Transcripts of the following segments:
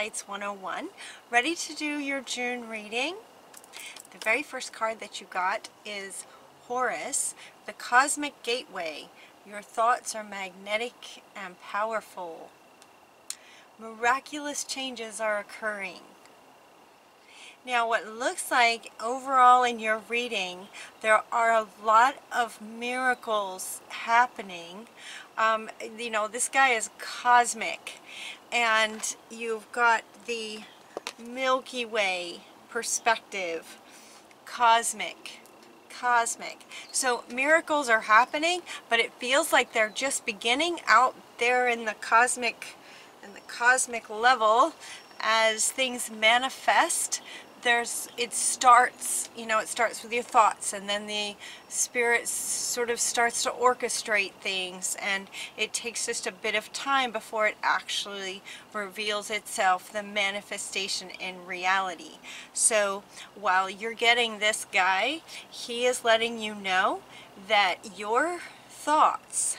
Insights 101. Ready to do your June reading? The very first card that you got is Horus, the Cosmic Gateway. Your thoughts are magnetic and powerful. Miraculous changes are occurring. Now, what looks like overall in your reading, there are a lot of miracles happening. You know, this guy is cosmic, and you've got the Milky Way perspective. Cosmic. So miracles are happening, but it feels like they're just beginning out there in the cosmic level as things manifest. It starts with your thoughts, and then the spirit sort of starts to orchestrate things, and it takes just a bit of time before it actually reveals itself, the manifestation in reality. So while you're getting this guy, he is letting you know that your thoughts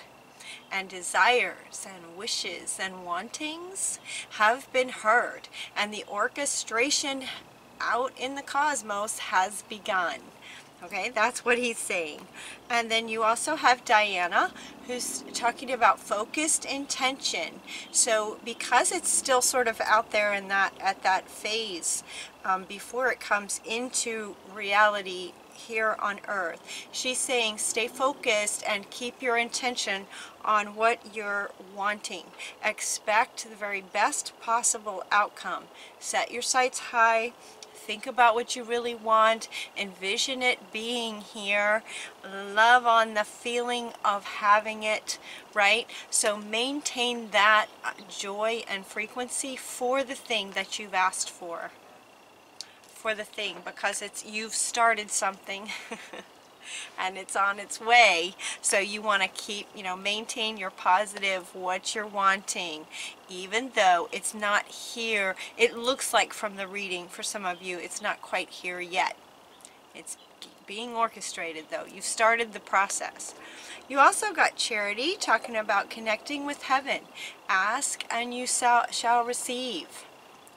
and desires and wishes and wantings have been heard, and the orchestration out in the cosmos has begun. Okay, that's what he's saying. And then you also have Diana, who's talking about focused intention. So because it's still sort of out there in at that phase before it comes into reality here on earth, she's saying stay focused and keep your intention on what you're wanting. Expect the very best possible outcome. Set your sights high. Think about what you really want. Envision it being here. Love on the feeling of having it, right? So maintain that joy and frequency for the thing that you've asked for. For the thing, because you've started something and it's on its way. So you want to keep, maintain your positive, what you're wanting, even though it's not here. It looks like from the reading for some of you it's not quite here yet. It's being orchestrated though. You've started the process. You also got Charity talking about connecting with heaven. Ask and you shall receive.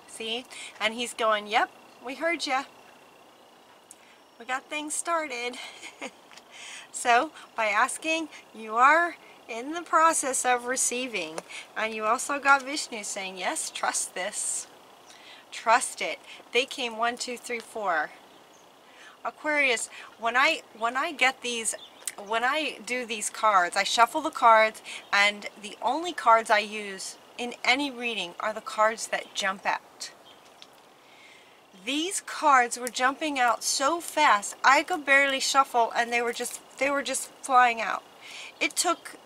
See? And he's going, yep, we heard ya. We got things started. So by asking, you are in the process of receiving. And you also got Vishnu saying, yes, trust this. Trust it. They came 1, 2, 3, 4. Aquarius, when I do these cards, I shuffle the cards, and the only cards I use in any reading are the cards that jump out. These cards were jumping out so fast I could barely shuffle, and they were just flying out. It took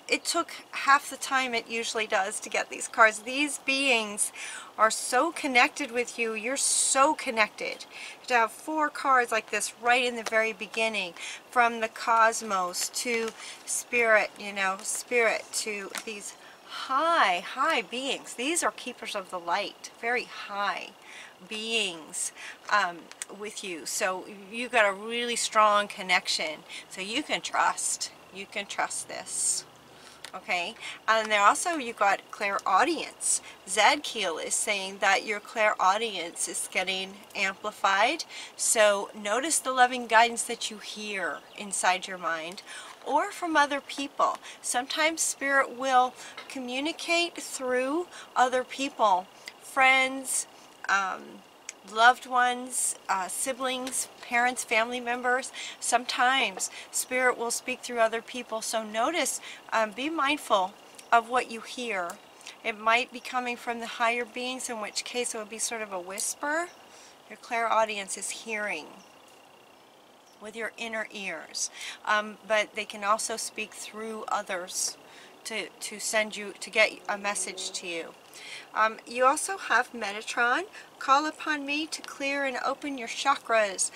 half the time it usually does to get these cards. These beings are so connected with you. You're so connected. To have 4 cards like this right in the very beginning, from the cosmos to spirit, spirit to these high beings. These are keepers of the light, very high beings with you. So you got a really strong connection. So you can trust this. Okay, and then also you got clairaudience. Zadkiel is saying that your clairaudience is getting amplified. So notice the loving guidance that you hear inside your mind or from other people. Sometimes spirit will communicate through other people, friends, loved ones, siblings, parents, family members. Sometimes spirit will speak through other people. So notice, be mindful of what you hear. It might be coming from the higher beings, in which case it would be sort of a whisper. Your clairaudience is hearing with your inner ears. But they can also speak through others to send you, to get a message to you. You also have Metatron. Call upon me to clear and open your chakras.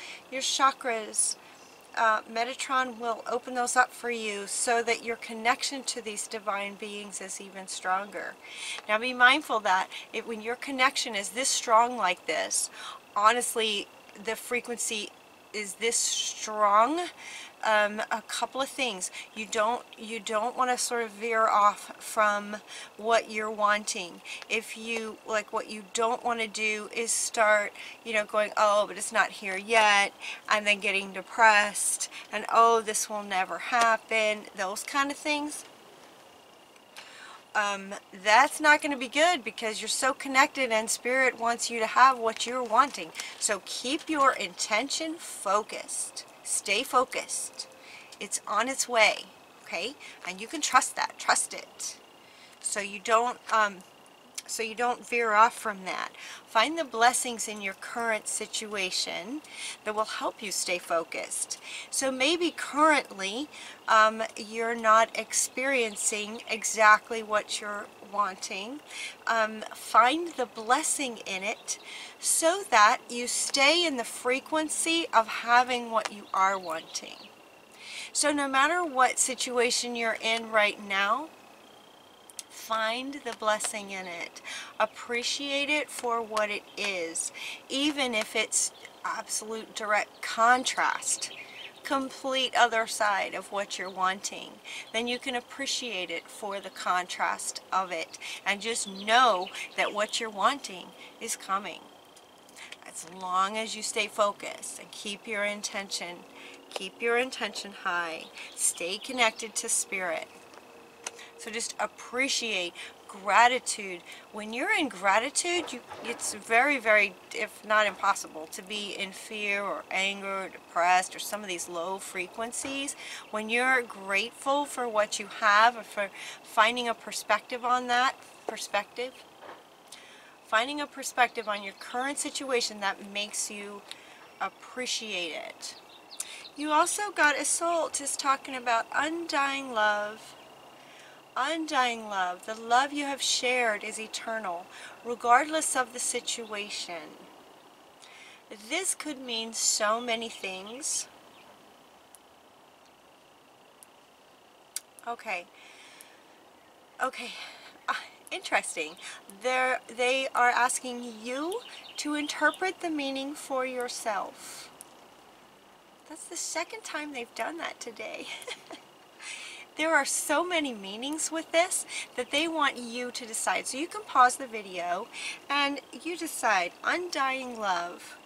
Metatron will open those up for you so that your connection to these divine beings is even stronger. Now be mindful that when your connection is this strong like this, honestly, the frequency this strong. A couple of things. You don't want to sort of veer off from what you're wanting. If you like, what you don't want to do is start, you know, going, oh, but it's not here yet, and then getting depressed, and oh, this will never happen. Those kind of things. That's not going to be good, because you're so connected and Spirit wants you to have what you're wanting. So keep your intention focused. Stay focused. It's on its way, okay? And you can trust that. Trust it. So you don't veer off from that. Find the blessings in your current situation that will help you stay focused. So maybe currently you're not experiencing exactly what you're wanting. Find the blessing in it so that you stay in the frequency of having what you are wanting. So no matter what situation you're in right now, find the blessing in it. Appreciate it for what it is, even if it's absolute direct contrast, complete other side of what you're wanting. Then you can appreciate it for the contrast of it, and just know that what you're wanting is coming. As long as you stay focused and keep your intention high, stay connected to Spirit. So just appreciate gratitude. When you're in gratitude, it's very, very, if not impossible, to be in fear or anger or depressed or some of these low frequencies. When you're grateful for what you have, or for finding a perspective on that, finding a perspective on your current situation that makes you appreciate it. You also got a soul just talking about undying love. Undying love. The love you have shared is eternal, regardless of the situation. This could mean so many things. Okay. Interesting. They are asking you to interpret the meaning for yourself. That's the second time they've done that today. There are so many meanings with this that they want you to decide. So you can pause the video and you decide. Undying love.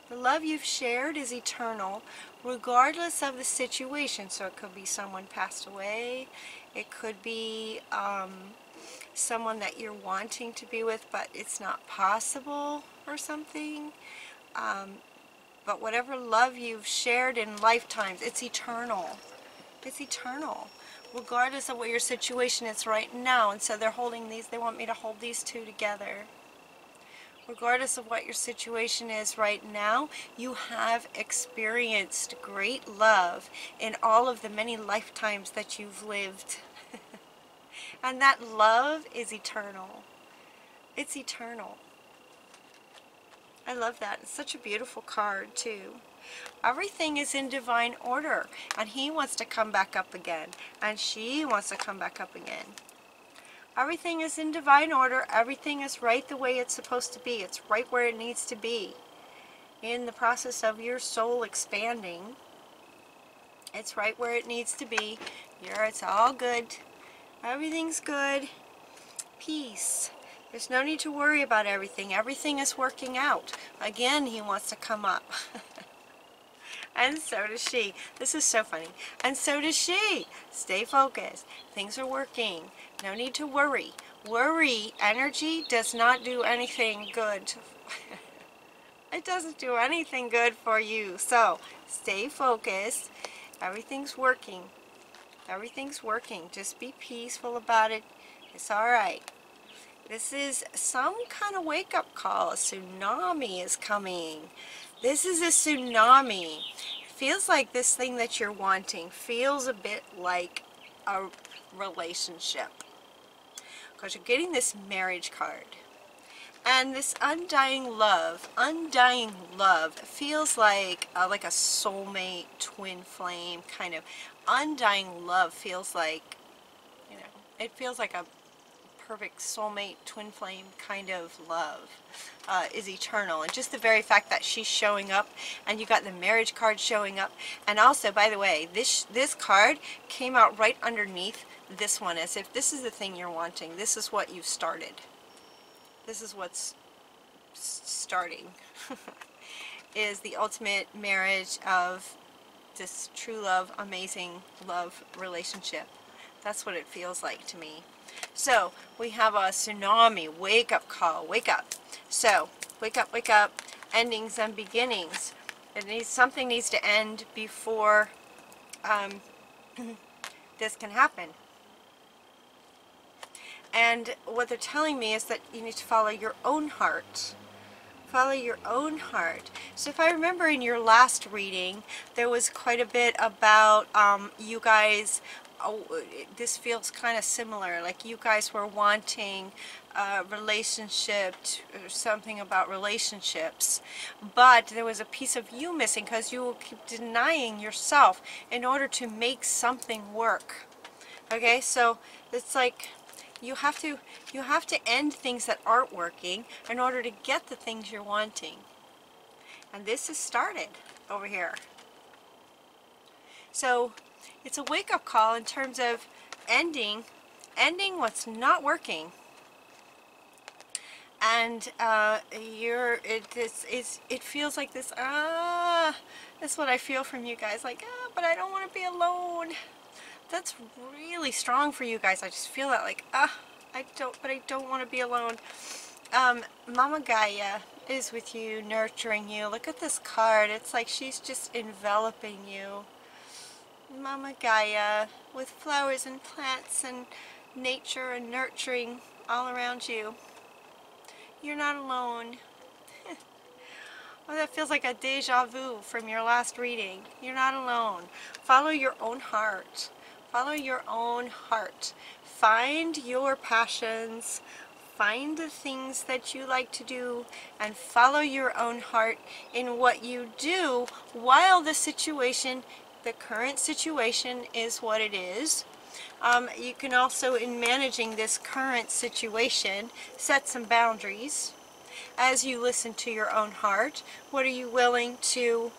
The love you've shared is eternal, regardless of the situation. So it could be someone passed away. It could be someone that you're wanting to be with, but it's not possible or something. But whatever love you've shared in lifetimes, it's eternal. It's eternal, regardless of what your situation is right now. And so they're holding these, they want me to hold these two together. Regardless of what your situation is right now, you have experienced great love in all of the many lifetimes that you've lived. And that love is eternal. It's eternal. I love that. It's such a beautiful card, too. Everything is in divine order, and he wants to come back up again, and she wants to come back up again. Everything is in divine order. Everything is right the way it's supposed to be. It's right where it needs to be. In the process of your soul expanding, it's right where it needs to be. It's all good. Everything's good. Peace. There's no need to worry about everything. Everything is working out. Again, he wants to come up. And so does she. This is so funny. And so does she. Stay focused. Things are working. No need to worry. Worry energy does not do anything good. It doesn't do anything good for you. So stay focused. Everything's working. Everything's working. Just be peaceful about it. It's all right. This is some kind of wake-up call. A tsunami is coming. This is a tsunami. It feels like this thing that you're wanting feels a bit like a relationship. Because you're getting this marriage card. And this undying love feels like a soulmate, twin flame kind of. Undying love feels like, it feels like a perfect soulmate, twin flame kind of love is eternal. And just the very fact that she's showing up, and you got the marriage card showing up. And also, by the way, this card came out right underneath this one, as if this is the thing you're wanting. This is what you've started. This is what's starting. Is the ultimate marriage of this true love, amazing love relationship. That's what it feels like to me. So we have a tsunami, wake up call, wake up. So wake up, endings and beginnings. Something needs to end before this can happen. And what they're telling me is that you need to follow your own heart. Follow your own heart. So if I remember in your last reading, there was quite a bit about you guys, this feels kind of similar, like you guys were wanting a relationship, or something about relationships, but there was a piece of you missing because you will keep denying yourself in order to make something work. Okay, so it's like you have to end things that aren't working in order to get the things you're wanting. And this has started over here. So it's a wake-up call in terms of ending what's not working. And it feels like this, that's what I feel from you guys, like, but I don't want to be alone. That's really strong for you guys. I just feel that, like, I don't want to be alone. Mama Gaia is with you, nurturing you. Look at this card. It's like she's just enveloping you. Mama Gaia, with flowers and plants and nature and nurturing all around you. You're not alone. Oh, that feels like a deja vu from your last reading. You're not alone. Follow your own heart. Follow your own heart. Find your passions. Find the things that you like to do, and follow your own heart in what you do while the current situation is what it is. You can also, in managing this current situation, set some boundaries as you listen to your own heart. What are you willing to,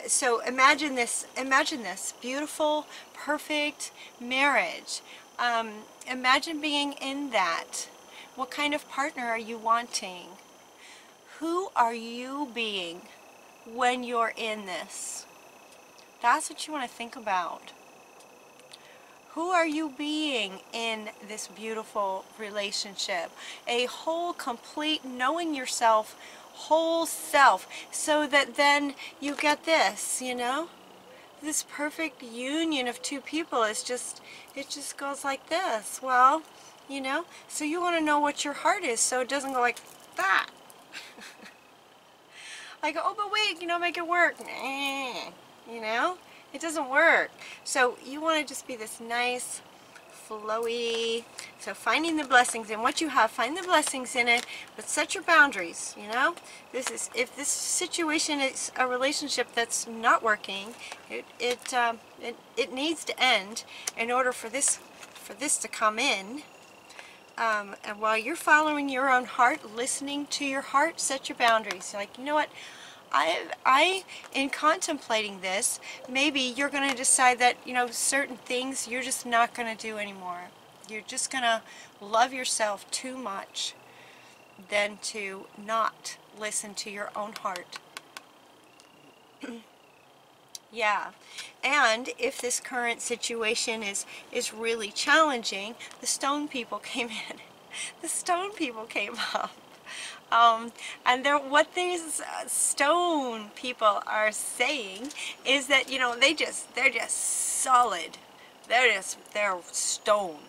so imagine this beautiful, perfect marriage. Imagine being in that. What kind of partner are you wanting? Who are you being when you're in this? That's what you want to think about. Who are you being in this beautiful relationship? A whole, complete, knowing yourself, whole self, so that then you get this, this perfect union of two people is just, it just goes like this. Well, so you want to know what your heart is, so it doesn't go like that. Like, oh, but wait, make it work. It doesn't work. So you want to just be this nice, flowy. So finding the blessings in what you have, find the blessings in it, but set your boundaries. If this situation is a relationship that's not working, it needs to end in order for this to come in. And while you're following your own heart, listening to your heart, set your boundaries. Like, you know what? In contemplating this, maybe you're going to decide that, certain things you're just not going to do anymore. You're just going to love yourself too much than to not listen to your own heart. Yeah. And if this current situation is really challenging, the stone people came in. The stone people came up. And what these stone people are saying is that, they're just solid. They're stone.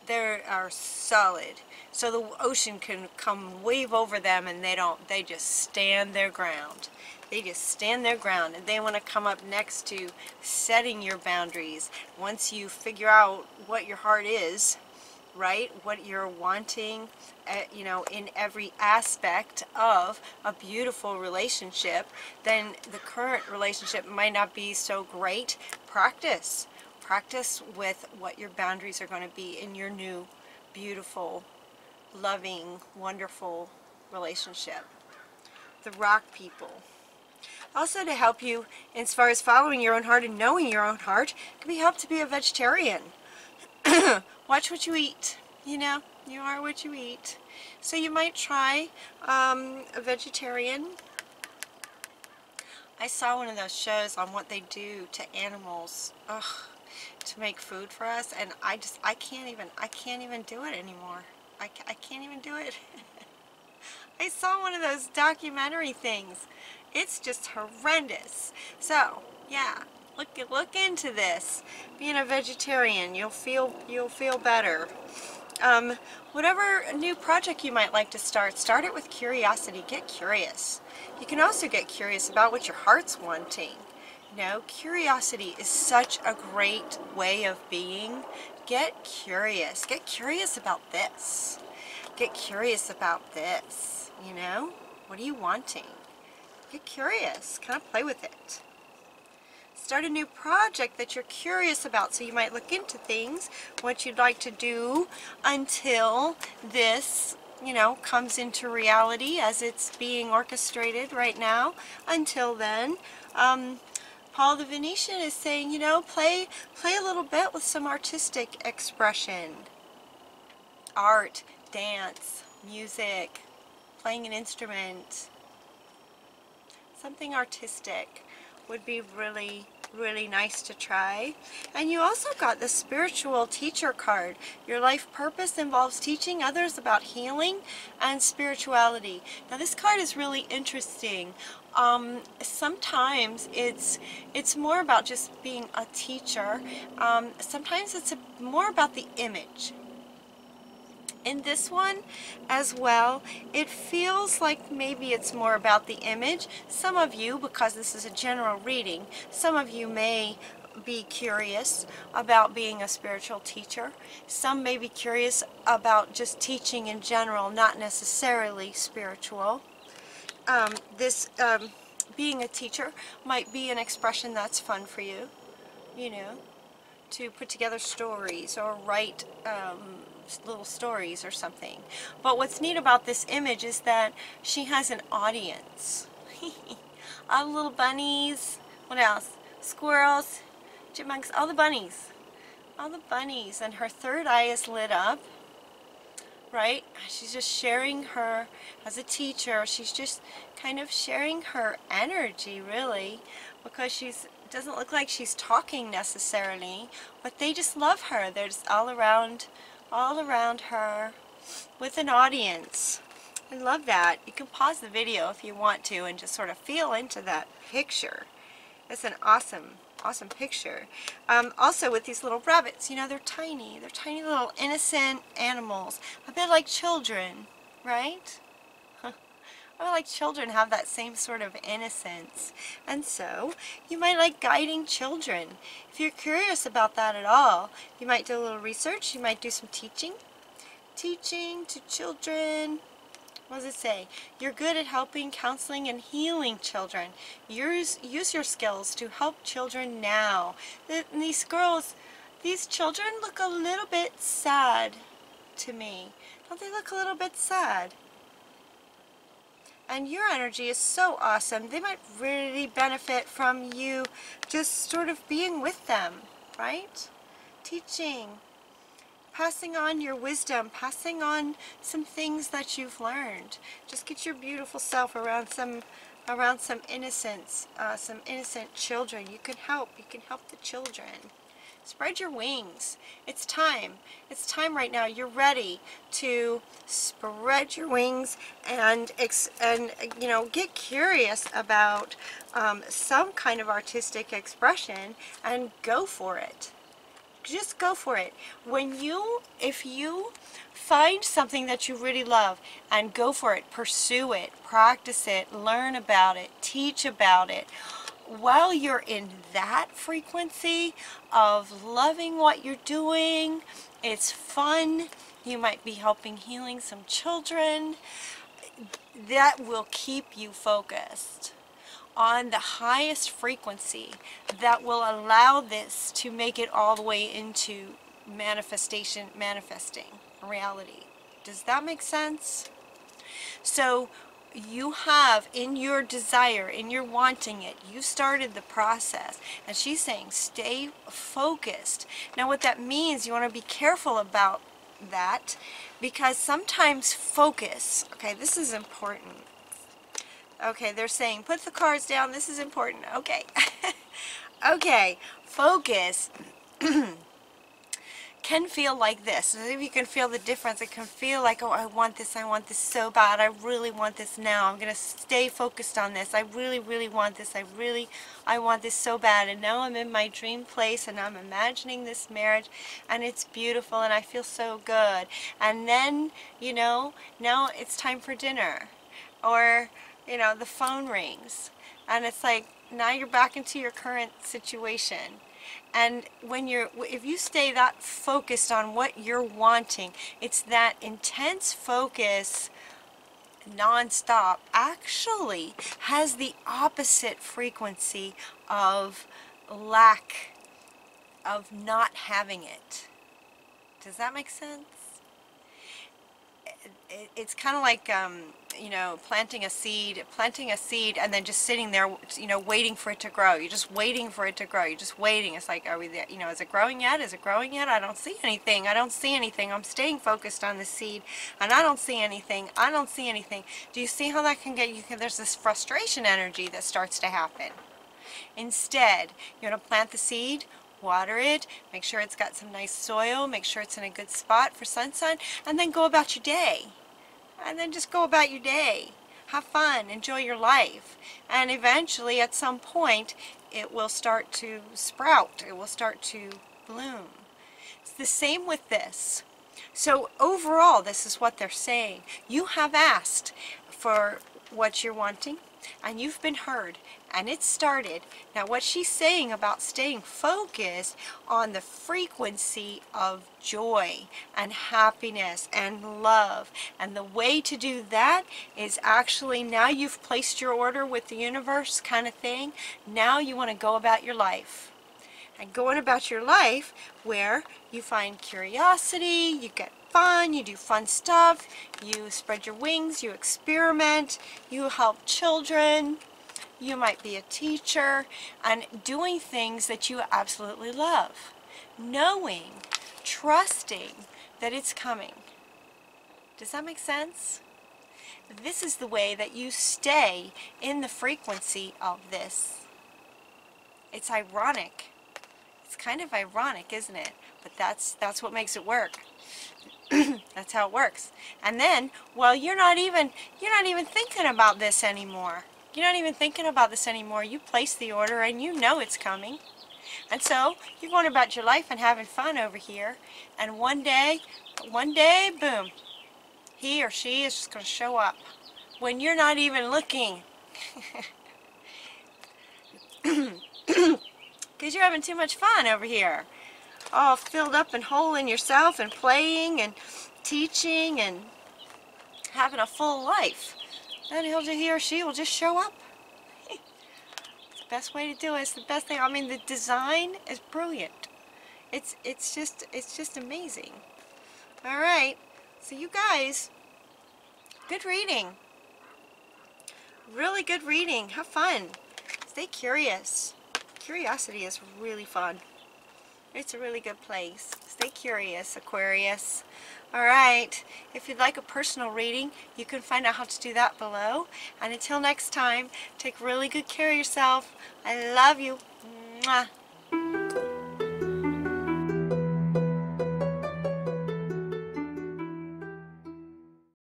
They are solid. So the ocean can come wave over them, and they just stand their ground. They just stand their ground, and they want to come up next to setting your boundaries. Once you figure out what your heart is, right, what you're wanting, in every aspect of a beautiful relationship, then the current relationship might not be so great. Practice with what your boundaries are going to be in your new beautiful, loving, wonderful relationship. The rock people. Also, to help you as far as following your own heart and knowing your own heart, it can be helped to be a vegetarian. Watch what you eat. You know, you are what you eat. So you might try a vegetarian. I saw one of those shows on what they do to animals, to make food for us, and I can't even do it anymore. I can't even do it. I saw one of those documentary things. It's just horrendous. So, yeah, look into this. Being a vegetarian, you'll feel better. Whatever new project you might like to start it with curiosity. Get curious. You can also get curious about what your heart's wanting. You know, curiosity is such a great way of being. Get curious. Get curious about this. Get curious about this. You know, what are you wanting? Get curious. Kind of play with it. Start a new project that you're curious about, so you might look into things, what you'd like to do until this, you know, comes into reality as it's being orchestrated right now. Until then, Paul the Venetian is saying, you know, play a little bit with some artistic expression. Art, dance, music, playing an instrument, something artistic would be really nice to try. And you also got the spiritual teacher card. Your life purpose involves teaching others about healing and spirituality. Now this card is really interesting. Sometimes it's more about just being a teacher. Sometimes it's more about the image. In this one as well, it feels like maybe it's more about the image. Some of you, because this is a general reading, some of you may be curious about being a spiritual teacher. Some may be curious about just teaching in general, not necessarily spiritual. Being a teacher might be an expression that's fun for you, you know, to put together stories or write little stories or something. But what's neat about this image is that she has an audience. All the little bunnies, what else? Squirrels, chipmunks, all the bunnies. All the bunnies, and her third eye is lit up, right? She's just sharing her, as a teacher, she's just kind of sharing her energy, really, because she's doesn't look like she's talking necessarily, but they just love her. They're just all around her with an audience. I love that. You can pause the video if you want to and just sort of feel into that picture. It's an awesome picture. Also with these little rabbits, you know, they're tiny little innocent animals, a bit like children, right? I feel like children have that same sort of innocence. And so, you might like guiding children. If you're curious about that at all, you might do a little research, you might do some teaching. Teaching to children. What does it say? You're good at helping, counseling, and healing children. Use your skills to help children now. These children look a little bit sad to me. Don't they look a little bit sad? And your energy is so awesome. They might really benefit from you just sort of being with them, right? Teaching, passing on your wisdom, passing on some things that you've learned. Just get your beautiful self around some innocence, some innocent children. You can help the children. Spread your wings. It's time. It's time right now. You're ready to spread your wings and you know, get curious about some kind of artistic expression and go for it. Just go for it. If you find something that you really love and go for it, pursue it, practice it, learn about it, teach about it. While you're in that frequency of loving what you're doing, it's fun, you might be helping healing some children, that will keep you focused on the highest frequency that will allow this to make it all the way into manifesting. reality. Does that make sense? So you have, in your desire, in your wanting it, you started the process. And she's saying stay focused. Now what that means, you want to be careful about that, because sometimes focus, okay, this is important. Okay, they're saying put the cards down, this is important. Okay. Okay, focus can feel like this. If you can feel the difference, it can feel like, oh, I want this so bad, I really want this now, I'm going to stay focused on this, I really, really want this, I want this so bad, and now I'm in my dream place, and I'm imagining this marriage, and it's beautiful, and I feel so good, and then, you know, now it's time for dinner, or, you know, the phone rings, and it's like, now you're back into your current situation. And if you stay that focused on what you're wanting, it's that intense focus non-stop actually has the opposite frequency of lack of not having it. Does that make sense? It's kind of like you know, planting a seed and then just sitting there, you know, waiting for it to grow. You're just waiting for it to grow. You're just waiting. It's like, are we there? You know, is it growing yet? Is it growing yet? I don't see anything. I don't see anything. I'm staying focused on the seed, and I don't see anything. I don't see anything. Do you see how that can get you? There's this frustration energy that starts to happen. Instead, you want to plant the seed, water it, make sure it's got some nice soil, make sure it's in a good spot for sun, and then go about your day. And then just go about your day. Have fun, enjoy your life. And eventually, at some point, it will start to sprout. It will start to bloom. It's the same with this. So overall, this is what they're saying. You have asked for what you're wanting, and you've been heard, and it started. Now what she's saying about staying focused on the frequency of joy and happiness and love, and the way to do that is actually, now you've placed your order with the universe kind of thing, now you want to go about your life. And going about your life where you find curiosity, you get fun, you do fun stuff, you spread your wings, you experiment, you help children, you might be a teacher, and doing things that you absolutely love. Knowing, trusting that it's coming. Does that make sense? This is the way that you stay in the frequency of this. It's ironic. It's kind of ironic, isn't it? But that's what makes it work. That's how it works. And then, well, you're not even thinking about this anymore. You're not even thinking about this anymore. You place the order and you know it's coming. And so you're going about your life and having fun over here. And one day, boom, he or she is just going to show up when you're not even looking. Because you're having too much fun over here. All filled up and whole in yourself and playing and teaching and having a full life. Then he or she will just show up. It's the best way to do it. It's the best thing. I mean, the design is brilliant. It's just amazing. All right. So you guys, good reading. Really good reading. Have fun. Stay curious. Curiosity is really fun. It's a really good place. Stay curious, Aquarius. Alright, if you'd like a personal reading, you can find out how to do that below. And until next time, take really good care of yourself. I love you. Mwah.